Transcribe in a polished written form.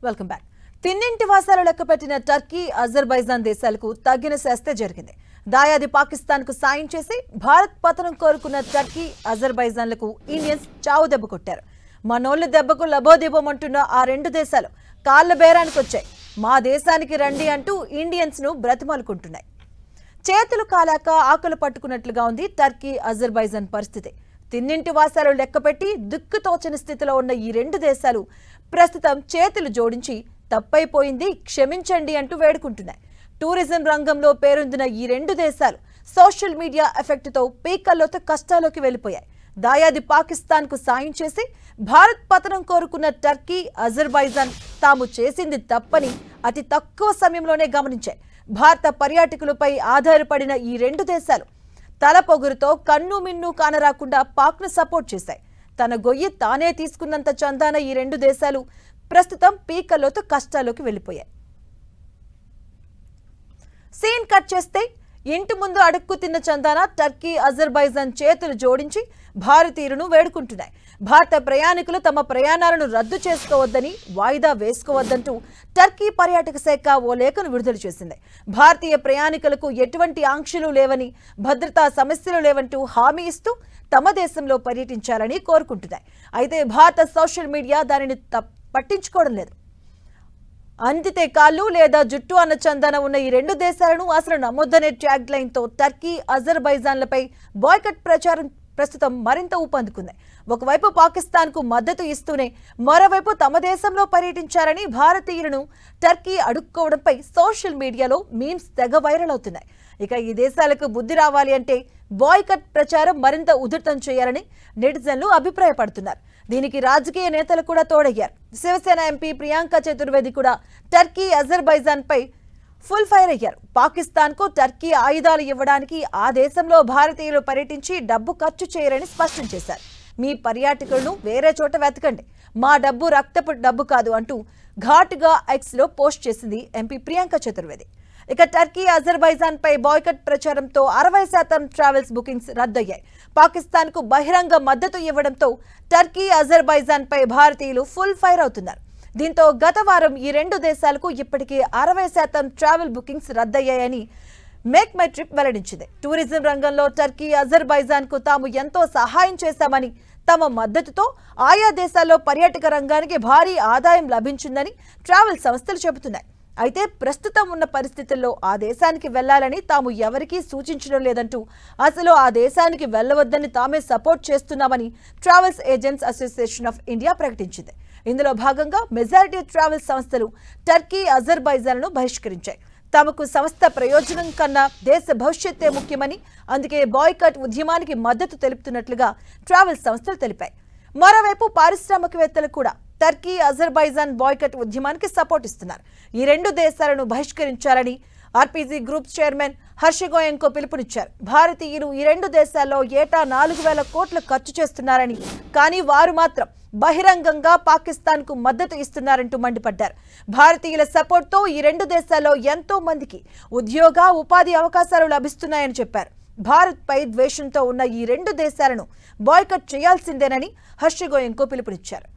Welcome back. తిన్నింటి వాసాలు లెక్కపెట్టిన టర్కీ, అజర్బైజాన్ దేశాలకు తగిన శాస్తే జరిగింది. దాయాది పాకిస్తాన్ కు సాయం చేసి భారత్ పతనం కోరుకున్న టర్కీ, అజర్బైజాన్లకు ఇండియన్స్ చావు దెబ్బ కొట్టారు. మనోళ్ల దెబ్బకు లబోదిబోమంటున్న ఆ రెండు దేశాలు కాళ్ల బేరానికి వచ్చాయి. మా దేశానికి రండి అంటూ ఇండియన్స్ ను బ్రతిమాలుకుంటున్నాయి. చేతులు కాలాక ఆకలి పట్టుకున్నట్లుగా ఉంది టర్కీ, అజర్బైజాన్ పరిస్థితి. తిన్నింటి వాసాలు లెక్కపెట్టి దిక్కుతోచని స్థితిలో ఉన్న ఈ రెండు దేశాలు ప్రస్తుతం చేతులు జోడించి తప్పైపోయింది క్షమించండి అంటూ వేడుకుంటున్నాయి. టూరిజం రంగంలో పేరొందిన ఈ రెండు దేశాలు సోషల్ మీడియా ఎఫెక్ట్ తో పీకల్లోతో కష్టాల్లోకి వెళ్లిపోయాయి. దాయాది పాకిస్తాన్ కు సాయం చేసి భారత్ పతనం కోరుకున్న టర్కీ, అజర్బైజాన్ తాము చేసింది తప్పని అతి తక్కువ సమయంలోనే గమనించాయి. భారత పర్యాటకులపై ఆధారపడిన ఈ రెండు దేశాలు తల పొగురుతో కన్ను మిన్ను కానరాకుండా పాక్ను సపోర్ట్ చేశాయి. తన గొయ్యి తానే తీసుకున్నంత చందాన ఈ రెండు దేశాలు ప్రస్తుతం పీకల్లోతో కష్టాల్లోకి వెళ్లిపోయాయి. సీన్ కట్ చేస్తే ఇంటి ముందు అడుక్కు తిన్న చందాన టర్కీ, అజర్బైజాన్ చేతులు జోడించి భారతీయులను వేడుకుంటున్నాయి. భారత ప్రయాణికులు తమ ప్రయాణాలను రద్దు చేసుకోవద్దని, వాయిదా వేసుకోవద్దంటూ టర్కీ పర్యాటక శాఖ ఓ లేఖను విడుదల చేసింది. భారతీయ ప్రయాణికులకు ఎటువంటి ఆంక్షలు లేవని, భద్రతా సమస్యలు లేవంటూ హామీ ఇస్తూ తమ దేశంలో పర్యటించాలని కోరుకుంటున్నాయి. అయితే భారత సోషల్ మీడియా దానిని పట్టించుకోవడం లేదు. అందితే కాళ్ళు లేదా జుట్టు అన్న చందన ఉన్న ఈ రెండు దేశాలను అసలు నమ్మొద్దనే ట్యాగ్ లైన్ తో టర్కీ, అజర్బైజాన్లపై బాయ్కట్ ప్రచారం ప్రస్తుతం మరింత ఊపందుకుంది. ఒకవైపు పాకిస్తాన్ కు మద్దతు ఇస్తూనే మరోవైపు తమ దేశంలో పర్యటించారని భారతీయులను టర్కీ అడుక్కోవడంపై సోషల్ మీడియాలో మీమ్స్ తెగ వైరల్ అవుతున్నాయి. ఇక ఈ దేశాలకు బుద్ధి రావాలి అంటే బాయ్కట్ ప్రచారం మరింత ఉధృతం చేయాలని నెటిజన్లు అభిప్రాయపడుతున్నారు. దీనికి రాజకీయ నేతలు కూడా తోడయ్యారు. శివసేన ఎంపీ ప్రియాంక చతుర్వేది కూడా టర్కీ, అజర్బైజాన్ పై ఫుల్ ఫైర్ అయ్యారు. పాకిస్తాన్ కు టర్కీ ఆయుధాలు ఇవ్వడానికి ఆ దేశంలో భారతీయులు పర్యటించి డబ్బు ఖర్చు చేయరని స్పష్టం చేశారు. మీ పర్యాటకులను వేరే చోట వెతకండి, మా డబ్బు రక్తపు డబ్బు కాదు అంటూ ఘాటుగా ఎక్స్ లో పోస్ట్ చేసింది ఎంపీ ప్రియాంక చతుర్వేది. ఇక టర్కీ, అజర్బైజాన్ పై బాయ్కట్ ప్రచారంతో 60% ట్రావెల్స్ బుకింగ్స్ రద్దయ్యాయి. పాకిస్తాన్ కు బహిరంగ మద్దతు ఇవ్వడంతో టర్కీ, అజర్బైజాన్ పై భారతీయులు ఫుల్ ఫైర్ అవుతున్నారు. దీంతో గత వారం ఈ రెండు దేశాలకు ఇప్పటికీ 60% ట్రావెల్ బుకింగ్స్ రద్దయ్యాయని మేక్ మై ట్రిప్ వెల్లడించింది. టూరిజం రంగంలో టర్కీ, అజర్బైజాన్ కు తాము ఎంతో సహాయం చేశామని, తమ మద్దతుతో ఆయా దేశాల్లో పర్యాటక రంగానికి భారీ ఆదాయం లభించిందని ట్రావెల్ సంస్థలు చెబుతున్నాయి. అయితే ప్రస్తుతం ఉన్న పరిస్థితుల్లో ఆ దేశానికి వెళ్లాలని తాము ఎవరికీ సూచించడం లేదంటూ, అసలు ఆ దేశానికి వెళ్లవద్దని తామే సపోర్ట్ చేస్తున్నామని travels agents association of India ప్రకటించింది. ఇందులో భాగంగా మెజారిటీ ట్రావెల్ సంస్థలు టర్కీ, అజర్బైజాన్ను బహిష్కరించాయి. తమకు సంస్థ ప్రయోజనం కన్నా దేశ భవిష్యత్తే ముఖ్యమని, అందుకే బాయ్కట్ ఉద్యమానికి మద్దతు తెలుపుతున్నట్లుగా ట్రావెల్ సంస్థలు తెలిపాయి. మరోవైపు పారిశ్రామికవేత్తలు కూడా టర్కీ, అజర్బైజాన్ బాయ్కట్ ఉద్యమానికి సపోర్ట్ ఇస్తున్నారు. ఈ రెండు దేశాలను బహిష్కరించాలని ఆర్పీజీ గ్రూప్ చైర్మన్ హర్ష గోయంకో పిలుపునిచ్చారు. భారతీయులు ఈ రెండు దేశాల్లో ఏటా 4,000 కోట్లు ఖర్చు చేస్తున్నారని, కానీ వారు మాత్రం బహిరంగంగా పాకిస్తాన్ కు మద్దతు ఇస్తున్నారంటూ మండిపడ్డారు. భారతీయుల సపోర్ట్ తో ఈ రెండు దేశాల్లో ఎంతో మందికి ఉద్యోగ, ఉపాధి అవకాశాలు లభిస్తున్నాయని చెప్పారు. భారత్ పై ద్వేషంతో ఉన్న ఈ రెండు దేశాలను బాయ్కట్ చేయాల్సిందేనని హర్ష గోయంకో పిలుపునిచ్చారు.